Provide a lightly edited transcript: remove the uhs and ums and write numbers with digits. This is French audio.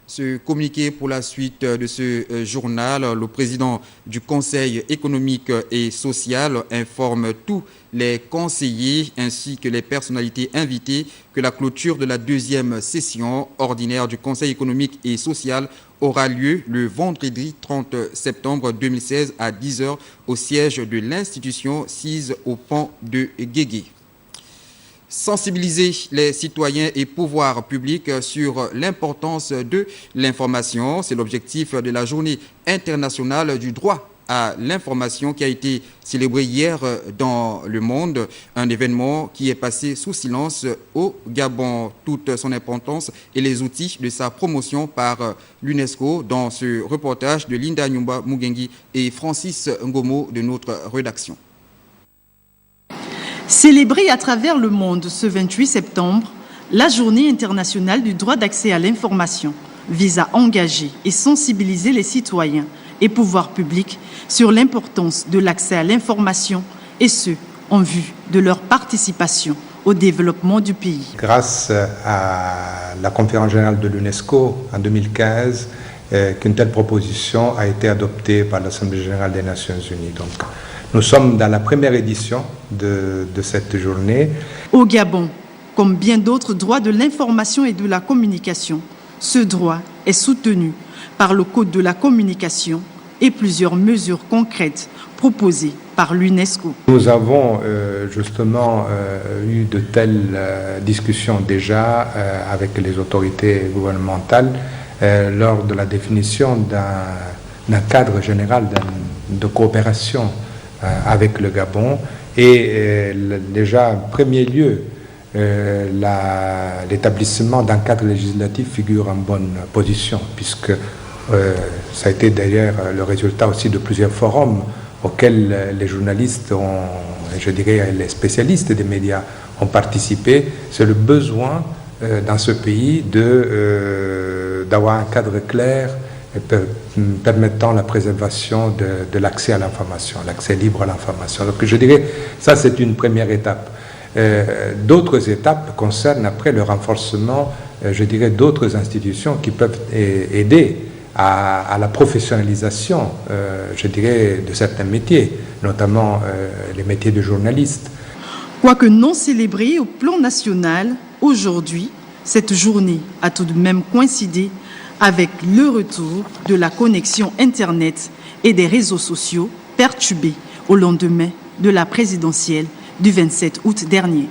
Ce communiqué pour la suite de ce journal, le président du Conseil économique et social informe tous les conseillers ainsi que les personnalités invitées que la clôture de la deuxième session ordinaire du Conseil économique et social aura lieu le vendredi 30 septembre 2016 à 10h au siège de l'institution sise au pont de Guégué. Sensibiliser les citoyens et pouvoirs publics sur l'importance de l'information, c'est l'objectif de la Journée internationale du droit à l'information qui a été célébrée hier dans le monde, un événement qui est passé sous silence au Gabon. Toute son importance et les outils de sa promotion par l'UNESCO dans ce reportage de Linda Nyumba Mugengi et Francis Ngomo de notre rédaction. Célébrée à travers le monde ce 28 septembre, la Journée internationale du droit d'accès à l'information vise à engager et sensibiliser les citoyens et pouvoirs publics sur l'importance de l'accès à l'information et ce, en vue de leur participation au développement du pays. Grâce à la conférence générale de l'UNESCO en 2015, qu'une telle proposition a été adoptée par l'Assemblée générale des Nations Unies. Donc, nous sommes dans la première édition de cette journée. Au Gabon, comme bien d'autres droits de l'information et de la communication, ce droit est soutenu par le Code de la communication et plusieurs mesures concrètes proposées par l'UNESCO. Nous avons justement eu de telles discussions déjà avec les autorités gouvernementales lors de la définition d'un cadre général de coopération avec le Gabon et déjà en premier lieu l'établissement d'un cadre législatif figure en bonne position puisque ça a été d'ailleurs le résultat aussi de plusieurs forums auxquels les journalistes je dirais les spécialistes des médias ont participé. C'est le besoin dans ce pays d'avoir un cadre clair permettant la préservation de l'accès à l'information, l'accès libre à l'information. Donc je dirais, ça c'est une première étape. D'autres étapes concernent après le renforcement, je dirais, d'autres institutions qui peuvent aider à la professionnalisation, je dirais, de certains métiers, notamment les métiers de journaliste. Quoique non célébrée au plan national, aujourd'hui, cette journée a tout de même coïncidé avec le retour de la connexion Internet et des réseaux sociaux perturbés au lendemain de la présidentielle du 27 août dernier.